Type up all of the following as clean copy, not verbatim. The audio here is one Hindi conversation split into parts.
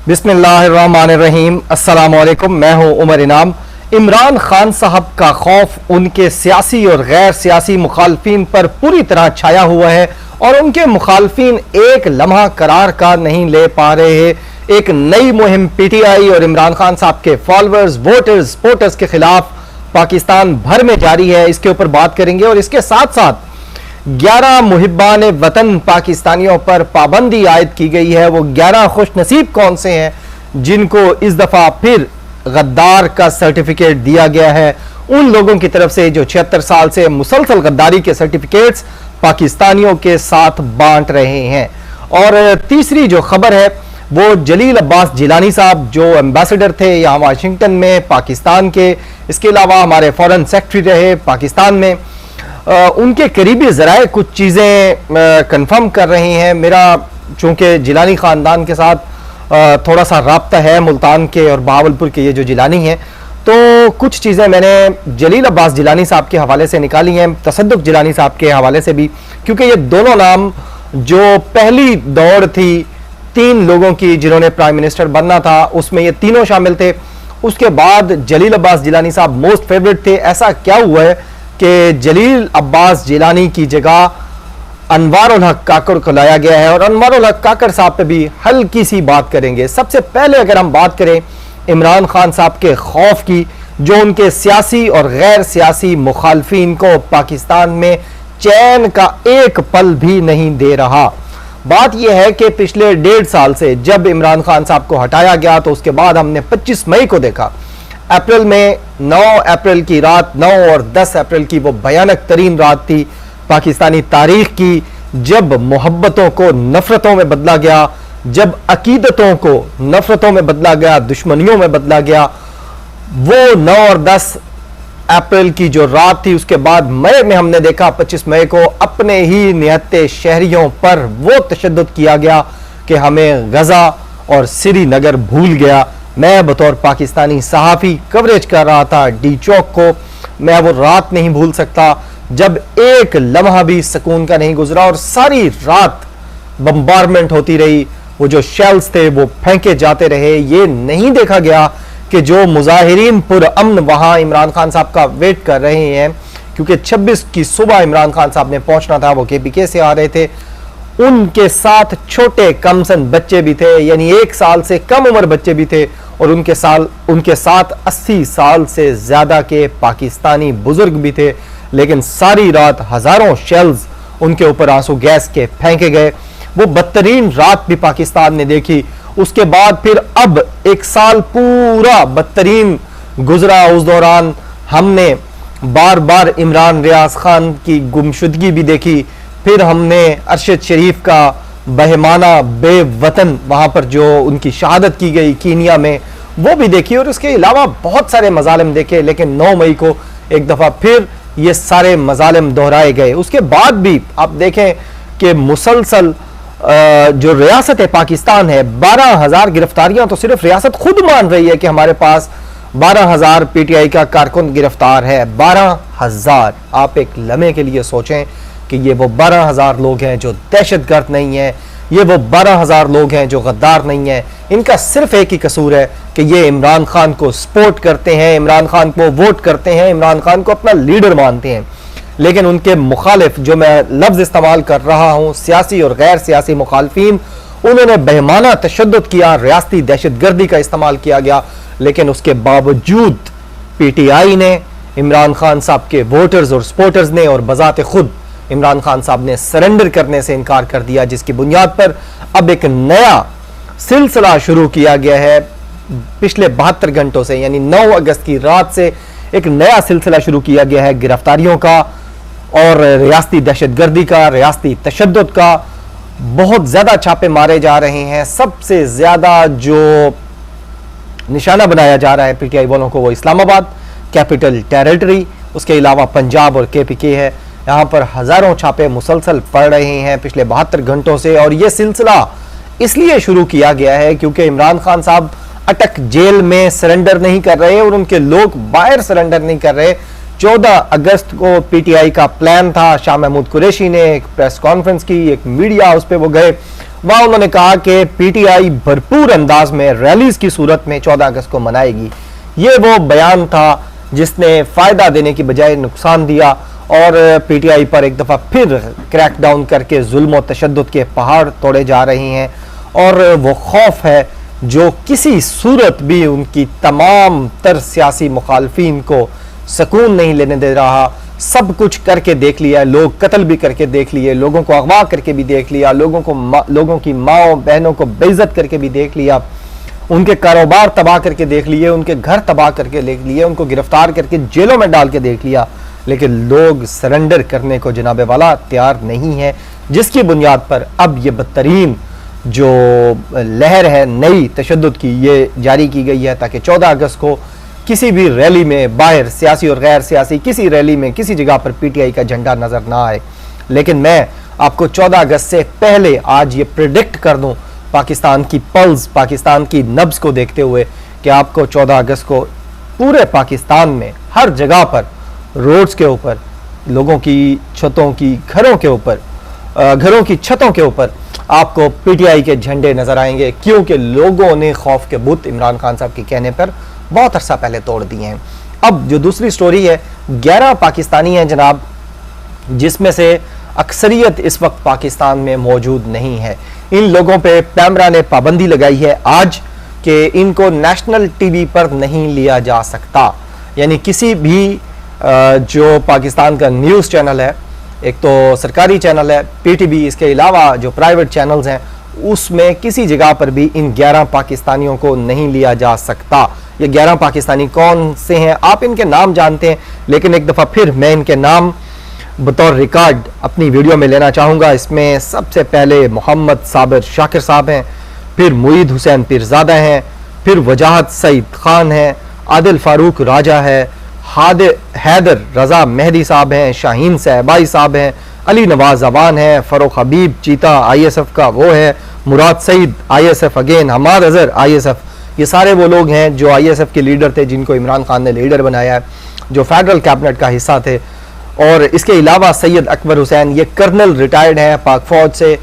बिस्मिल्लाहिर्रहमानिर्रहीम। अस्सलाम वालेकुम। मैं हूं उमर इनाम। इमरान खान साहब का खौफ उनके सियासी और गैर सियासी मुखालफिन पर पूरी तरह छाया हुआ है और उनके मुखालफिन एक लम्हा करार का नहीं ले पा रहे हैं। एक नई मुहिम पीटीआई और इमरान खान साहब के फॉलोअर्स, वोटर्स, सपोर्टर्स के खिलाफ पाकिस्तान भर में जारी है। इसके ऊपर बात करेंगे और इसके साथ साथ 11 मुहिब्बान वतन पाकिस्तानियों पर पाबंदी आयद की गई है। वो 11 खुश नसीब कौन से हैं जिनको इस दफा फिर गद्दार का सर्टिफिकेट दिया गया है? उन लोगों की तरफ से जो 76 साल से मुसलसल गद्दारी के सर्टिफिकेट्स पाकिस्तानियों के साथ बांट रहे हैं। और तीसरी जो खबर है वो जलील अब्बास जिलानी साहब जो एम्बेसडर थे यहाँ वाशिंगटन में पाकिस्तान के, इसके अलावा हमारे फॉरेन सेक्रेटरी रहे पाकिस्तान में, उनके करीबी ज़राए कुछ चीज़ें कंफर्म कर रही हैं। मेरा चूँकि जिलानी ख़ानदान के साथ थोड़ा सा राब्ता है, मुल्तान के और बहावलपुर के ये जो जिलानी हैं, तो कुछ चीज़ें मैंने जलील अब्बास जिलानी साहब के हवाले से निकाली हैं, तसद्दुक़ जिलानी साहब के हवाले से भी, क्योंकि ये दोनों नाम जो पहली दौड़ थी 3 लोगों की जिन्होंने प्राइम मिनिस्टर बनना था, उसमें ये तीनों शामिल थे। उसके बाद जलील अब्बास जिलानी साहब मोस्ट फेवरेट थे। ऐसा क्या हुआ है कि जलील अब्बास जिलानी की जगह अनवारुल हक काकर को लाया गया है और अनवारुल हक काकर साहब पे भी हल्की सी बात करेंगे। सबसे पहले अगर हम बात करें इमरान खान साहब के खौफ की, जो उनके सियासी और गैर सियासी मुखालफिन को पाकिस्तान में चैन का एक पल भी नहीं दे रहा। बात यह है कि पिछले 1.5 साल से जब इमरान खान साहब को हटाया गया तो उसके बाद हमने 25 मई को देखा, अप्रैल में 9 अप्रैल की रात, 9 और 10 अप्रैल की वो भयानक तरीन रात थी पाकिस्तानी तारीख की, जब मोहब्बतों को नफरतों में बदला गया, जब अकीदतों को नफरतों में बदला गया, दुश्मनियों में बदला गया। वो 9 और 10 अप्रैल की जो रात थी, उसके बाद मई में हमने देखा 25 मई को अपने ही निहत्ते शहरियों पर वो तशद्दुद किया गया कि हमें गजा और श्रीनगर भूल गया। मैं बतौर पाकिस्तानी सहाफ़ी कवरेज कर रहा था डी चौक को। मैं वो रात नहीं भूल सकता जब एक लम्हा भी सुकून का नहीं गुजरा और सारी रात बम्बारमेंट होती रही। वो जो शेल्स थे वो फेंके जाते रहे। ये नहीं देखा गया कि जो मुजाहिरीन पुरअमन वहां इमरान खान साहब का वेट कर रहे हैं, क्योंकि 26 की सुबह इमरान खान साहब ने पहुंचना था, वो केपीके से आ रहे थे, उनके साथ छोटे कमसन बच्चे भी थे, यानी 1 साल से कम उम्र बच्चे भी थे, और उनके साथ 80 साल से ज्यादा के पाकिस्तानी बुजुर्ग भी थे। लेकिन सारी रात हजारों शेल्स उनके ऊपर आंसू गैस के फेंके गए। वो बदतरीन रात भी पाकिस्तान ने देखी। उसके बाद फिर अब 1 साल पूरा बदतरीन गुजरा। उस दौरान हमने बार बार इमरान रियाज खान की गुमशुदगी भी देखी। फिर हमने अरशद शरीफ का बहमाना बेवतन वहां पर जो उनकी शहादत की गई कीनिया में, वो भी देखी। और इसके अलावा बहुत सारे मजालिम देखे। लेकिन 9 मई को एक दफा फिर ये सारे मजालिम दोहराए गए। उसके बाद भी आप देखें कि मुसलसल जो रियासत पाकिस्तान है, 12,000 गिरफ्तारियां तो सिर्फ रियासत खुद मान रही है कि हमारे पास 12,000 पीटीआई का कारकुन गिरफ्तार है। 12,000। आप एक लम्हे के लिए सोचें कि ये वो 12,000 लोग हैं जो दहशतगर्द नहीं है, ये वो 12,000 लोग हैं जो गद्दार नहीं है। इनका सिर्फ एक ही कसूर है कि ये इमरान खान को सपोर्ट करते हैं, इमरान खान को वोट करते हैं, इमरान खान को अपना लीडर मानते हैं। लेकिन उनके मुखालिफ, जो मैं लफ्ज इस्तेमाल कर रहा हूं, सियासी और गैर सियासी मुखालफिन, उन्होंने बेहमाना तशद्दुद किया, रियासती दहशतगर्दी का इस्तेमाल किया गया। लेकिन उसके बावजूद पीटीआई ने, इमरान खान साहब के वोटर्स और सपोर्टर्स ने और बजाते खुद इमरान खान साहब ने सरेंडर करने से इनकार कर दिया, जिसकी बुनियाद पर अब एक नया सिलसिला शुरू किया गया है। पिछले 72 घंटों से, यानी 9 अगस्त की रात से एक नया सिलसिला शुरू किया गया है गिरफ्तारियों का और रियासती दहशतगर्दी का, रियासती तशद्दुद का। बहुत ज्यादा छापे मारे जा रहे हैं। सबसे ज्यादा जो निशाना बनाया जा रहा है पीटीआई वालों को वो इस्लामाबाद कैपिटल टेरिटरी, उसके अलावा पंजाब और केपीके है। यहाँ पर हजारों छापे मुसलसल पड़ रहे हैं पिछले 72 घंटों से। और यह सिलसिला इसलिए शुरू किया गया है क्योंकि इमरान खान साहब अटक जेल में सरेंडर नहीं कर रहे और उनके लोग बाहर सरेंडर नहीं कर रहे। 14 अगस्त को पीटीआई का प्लान था। शाह महमूद कुरैशी ने एक प्रेस कॉन्फ्रेंस की, एक मीडिया उस पर वो गए वहां उन्होंने कहा कि पीटीआई भरपूर अंदाज में रैलीज की सूरत में 14 अगस्त को मनाएगी। ये वो बयान था जिसने फायदा देने की बजाय नुकसान दिया और पीटीआई पर एक दफा फिर क्रैकडाउन करके जुल्म और तशद्दुद के पहाड़ तोड़े जा रहे हैं। और वो खौफ है जो किसी सूरत भी उनकी तमाम तर सियासी मुखालफीन को सुकून नहीं लेने दे रहा। सब कुछ करके देख लिया, लोग कत्ल भी करके देख लिए, लोगों को अगवा करके भी देख लिया, लोगों की माओ बहनों को बेइज्जत करके भी देख लिया, उनके कारोबार तबाह करके देख लिए, उनके घर तबाह करके देख लिए, उनको गिरफ्तार करके जेलों में डाल के देख लिया। लेकिन लोग सरेंडर करने को जनाबे वाला तैयार नहीं है, जिसकी बुनियाद पर अब ये बदतरीन जो लहर है नई तशद्दुद की ये जारी की गई है ताकि 14 अगस्त को किसी भी रैली में बाहर सियासी और गैर सियासी किसी रैली में किसी जगह पर पीटीआई का झंडा नजर ना आए। लेकिन मैं आपको 14 अगस्त से पहले आज ये प्रिडिक्ट कर दूं पाकिस्तान की पल्स, पाकिस्तान की नब्ज को देखते हुए कि आपको 14 अगस्त को पूरे पाकिस्तान में हर जगह पर रोड्स के ऊपर, लोगों की छतों की घरों के ऊपर, घरों की छतों के ऊपर आपको पीटीआई के झंडे नजर आएंगे, क्योंकि लोगों ने खौफ के बुत इमरान खान साहब के कहने पर बहुत अरसा पहले तोड़ दिए हैं। अब जो दूसरी स्टोरी है, 11 पाकिस्तानी हैं जनाब, जिसमें से अक्सरियत इस वक्त पाकिस्तान में मौजूद नहीं है। इन लोगों पे पैमरा ने पाबंदी लगाई है आज कि इनको नेशनल टीवी पर नहीं लिया जा सकता। यानी किसी भी जो पाकिस्तान का न्यूज़ चैनल है, एक तो सरकारी चैनल है पीटीवी, इसके अलावा जो प्राइवेट चैनल्स हैं उसमें किसी जगह पर भी इन 11 पाकिस्तानियों को नहीं लिया जा सकता। ये 11 पाकिस्तानी कौन से हैं आप इनके नाम जानते हैं, लेकिन एक दफ़ा फिर मैं इनके नाम बतौर रिकॉर्ड अपनी वीडियो में लेना चाहूँगा। इसमें सबसे पहले मोहम्मद साबिर शाकिर साहब हैं, फिर मुईद हुसैन पीरजादा हैं, फिर वजाहत सईद खान हैं, आदिल फारूक राजा है, हैदर रजा मेहदी साहब हैं, शाहीन सहबाई साहब हैं, अली नवाज अवान है, फ़रोख हबीब चीता आईएसएफ का वो है, Murad Saeed ISF again, Hamad Azhar ISF. ये सारे वो लोग हैं जो आईएसएफ के लीडर थे, जिनको इमरान खान ने लीडर बनाया है, जो फेडरल कैबिनेट का हिस्सा थे। और इसके अलावा सैयद अकबर हुसैन, ये कर्नल रिटायर्ड हैं पाक फौज से।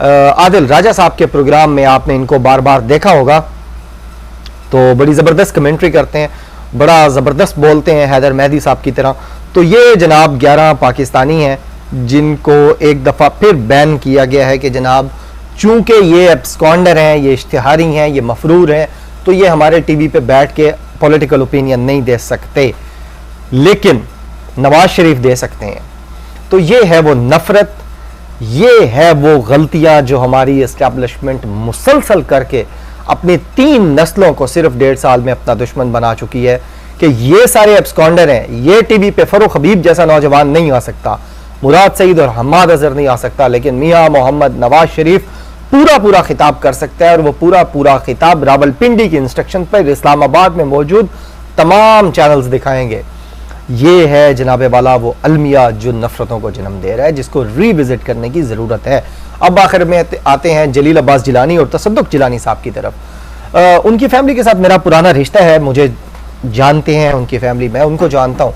आदिल राजा साहब के प्रोग्राम में आपने इनको बार बार देखा होगा, तो बड़ी ज़बरदस्त कमेंट्री करते हैं, बड़ा ज़बरदस्त बोलते हैं हैदर मेहदी साहब की तरह। तो ये जनाब 11 पाकिस्तानी हैं जिनको एक दफ़ा फिर बैन किया गया है कि जनाब चूंकि ये एब्सकॉन्डर हैं, ये इश्तिहारी हैं, ये मफरूर हैं, तो ये हमारे टीवी पे बैठ के पॉलिटिकल ओपिनियन नहीं दे सकते, लेकिन नवाज शरीफ दे सकते हैं। तो ये है वो नफरत, ये है वो गलतियां जो हमारी एस्टैब्लिशमेंट मुसलसल करके अपनी 3 नस्लों को सिर्फ 1.5 साल में अपना दुश्मन बना चुकी है कि ये सारे एब्सकॉन्डर हैं। ये टीवी पे फरूख हबीब जैसा नौजवान नहीं आ सकता, मुराद सईद और हमाद अजहर नहीं आ सकता, लेकिन मियां मोहम्मद नवाज शरीफ पूरा खिताब कर सकता है। और वो पूरा खिताब रावलपिंडी की इंस्ट्रक्शन पर इस्लामाबाद में मौजूद तमाम चैनल्स दिखाएंगे। ये है जनाबे वाला वो अलमिया जो नफरतों को जन्म दे रहा है, जिसको रीविजिट करने की ज़रूरत है। अब आखिर में आते हैं जलील अब्बास जिलानी और तसद्दुक जिलानी साहब की तरफ। उनकी फैमिली के साथ मेरा पुराना रिश्ता है, मुझे जानते हैं उनकी फैमिली, मैं उनको जानता हूँ।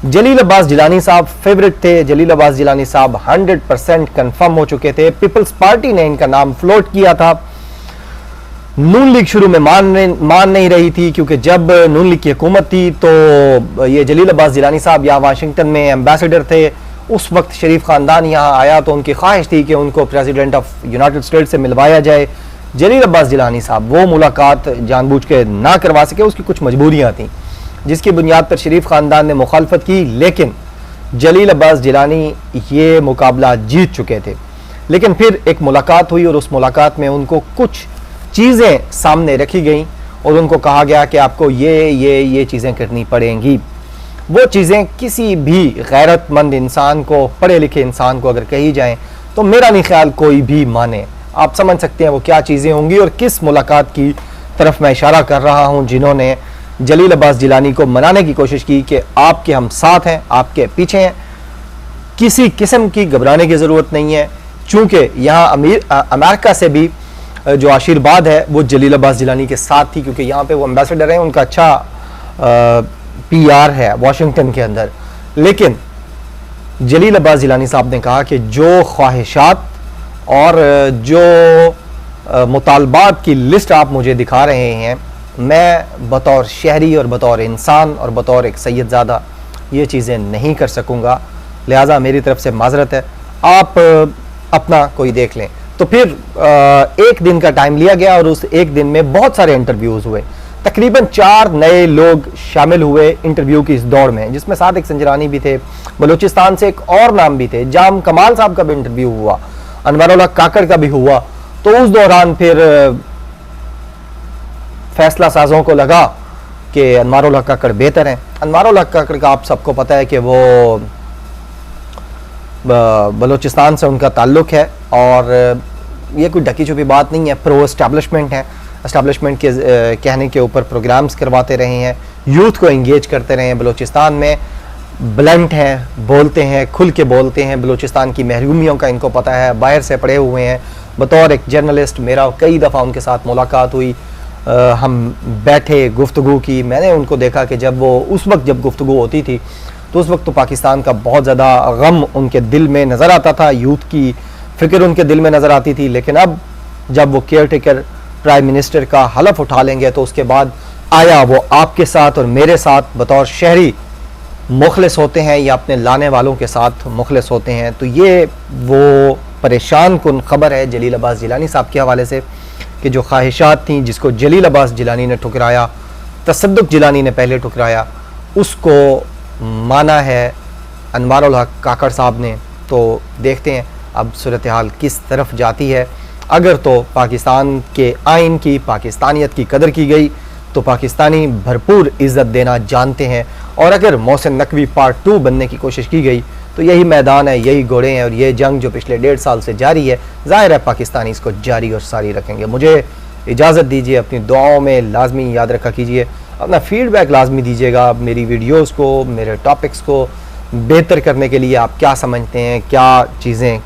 जलील अब्बास जिलानी साहब फेवरेट थे। जलील अब्बास जिलानी साहब 100% कन्फर्म हो चुके थे। पीपल्स पार्टी ने इनका नाम फ्लोट किया था। नून लीग शुरू में मान नहीं रही थी, क्योंकि जब नून लीग की हुकूमत थी तो ये जलील अब्बास जिलानी साहब यहाँ वाशिंगटन में एम्बेसडर थे। उस वक्त शरीफ खानदान यहाँ आया तो उनकी ख्वाहिश थी कि उनको प्रेसिडेंट ऑफ यूनाइटेड स्टेट्स से मिलवाया जाए। जलील अब्बास जिलानी साहब वो मुलाकात जानबूझ के ना करवा सके, उसकी कुछ मजबूरियाँ थीं जिसकी बुनियाद पर शरीफ खानदान ने मुखालफत की, लेकिन जलील अब्बास जिलानी ये मुकाबला जीत चुके थे। लेकिन फिर एक मुलाकात हुई और उस मुलाकात में उनको कुछ चीज़ें सामने रखी गई और उनको कहा गया कि आपको ये चीज़ें करनी पड़ेंगी। वो चीज़ें किसी भी गैरतमंद इंसान को, पढ़े लिखे इंसान को अगर कही जाएं तो मेरा नहीं ख्याल कोई भी माने। आप समझ सकते हैं वो क्या चीज़ें होंगी और किस मुलाकात की तरफ मैं इशारा कर रहा हूँ, जिन्होंने जलील अब्बास जिलानी को मनाने की कोशिश की कि आपके हम साथ हैं, आपके पीछे हैं, किसी किस्म की घबराने की ज़रूरत नहीं है। चूँकि यहाँ अमेरिका से भी जो आशीर्वाद है वो जलील अब्बास जिलानी के साथ थी, क्योंकि यहाँ पे वो एम्बेसडर हैं, उनका अच्छा PR है वाशिंगटन के अंदर। लेकिन जलील अब्बास जिलानी साहब ने कहा कि जो ख्वाहिशात और जो मुतालबात की लिस्ट आप मुझे दिखा रहे हैं, मैं बतौर शहरी और बतौर इंसान और बतौर एक सैयदजादा ये चीज़ें नहीं कर सकूँगा, लिहाजा मेरी तरफ से माजरत है। आप अपना कोई देख लें। तो फिर एक दिन का टाइम लिया गया और उस एक दिन में बहुत सारे इंटरव्यूज़ हुए। तकरीबन 4 नए लोग शामिल हुए इंटरव्यू की इस दौड़ में, जिसमें सादिक संजरानी भी थे, बलूचिस्तान से एक और नाम भी थे, जाम कमाल साहब का भी इंटरव्यू हुआ, अनवर काकड़ का भी हुआ। तो उस दौरान फिर फैसला साजों को लगा कि अनवर काकड़ बेहतर हैं। अनवर काकड़ का आप सबको पता है कि वो बलूचिस्तान से उनका ताल्लुक़ है और ये कोई ढकी छुपी बात नहीं है, प्रो एस्टैब्लिशमेंट है। एस्टैब्लिशमेंट के कहने के ऊपर प्रोग्राम्स करवाते रहे हैं, यूथ को इंगेज करते रहे हैं। बलूचिस्तान में ब्लंट हैं, बोलते हैं, खुल के बोलते हैं। बलूचिस्तान की महरूमियों का इनको पता है, बाहर से पढ़े हुए हैं। बतौर एक जर्नलिस्ट मेरा कई दफ़ा उनके साथ मुलाकात हुई, हम बैठे, गुफ्तगू की। मैंने उनको देखा कि जब वो उस वक्त जब गुफ्तगू होती थी तो उस वक्त तो पाकिस्तान का बहुत ज़्यादा गम उनके दिल में नज़र आता था, यूथ की फ़िक्र उनके दिल में नज़र आती थी। लेकिन अब जब वो केयर टेकर प्राइम मिनिस्टर का हलफ उठा लेंगे तो उसके बाद आया वो आपके साथ और मेरे साथ बतौर शहरी मुखलिस होते हैं या अपने लाने वालों के साथ मुखलिस होते हैं। तो ये वो परेशान कुन ख़बर है जलील अब्बास जिलानी साहब के हवाले से कि जो ख्वाहिशात थी, जिसको जलील अब्बास जिलानी ने ठुकराया, तसद्दुक़ जिलानी ने पहले ठुकराया, उसको माना है अनवर उल हक काकड़ साहब ने। तो देखते हैं अब सूरत हाल किस तरफ जाती है। अगर तो पाकिस्तान के आइन की, पाकिस्तानियत की कदर की गई तो पाकिस्तानी भरपूर इज़्ज़त देना जानते हैं, और अगर मोहसिन नकवी पार्ट 2 बनने की कोशिश की गई तो यही मैदान है, यही घोड़े हैं, और ये जंग जो पिछले 1.5 साल से जारी है, ज़ाहिर है पाकिस्तानी इसको जारी और सारी रखेंगे। मुझे इजाज़त दीजिए, अपनी दुआओं में लाजमी याद रखा कीजिए, अपना फीडबैक लाजमी दीजिएगा मेरी वीडियोज़ को, मेरे टॉपिक्स को बेहतर करने के लिए। आप क्या समझते हैं, क्या चीज़ें,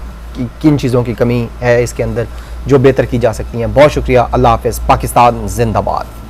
किन चीज़ों की कमी है इसके अंदर जो बेहतर की जा सकती हैं। बहुत शुक्रिया। अल्लाह हाफ़िज़। पाकिस्तान जिंदाबाद।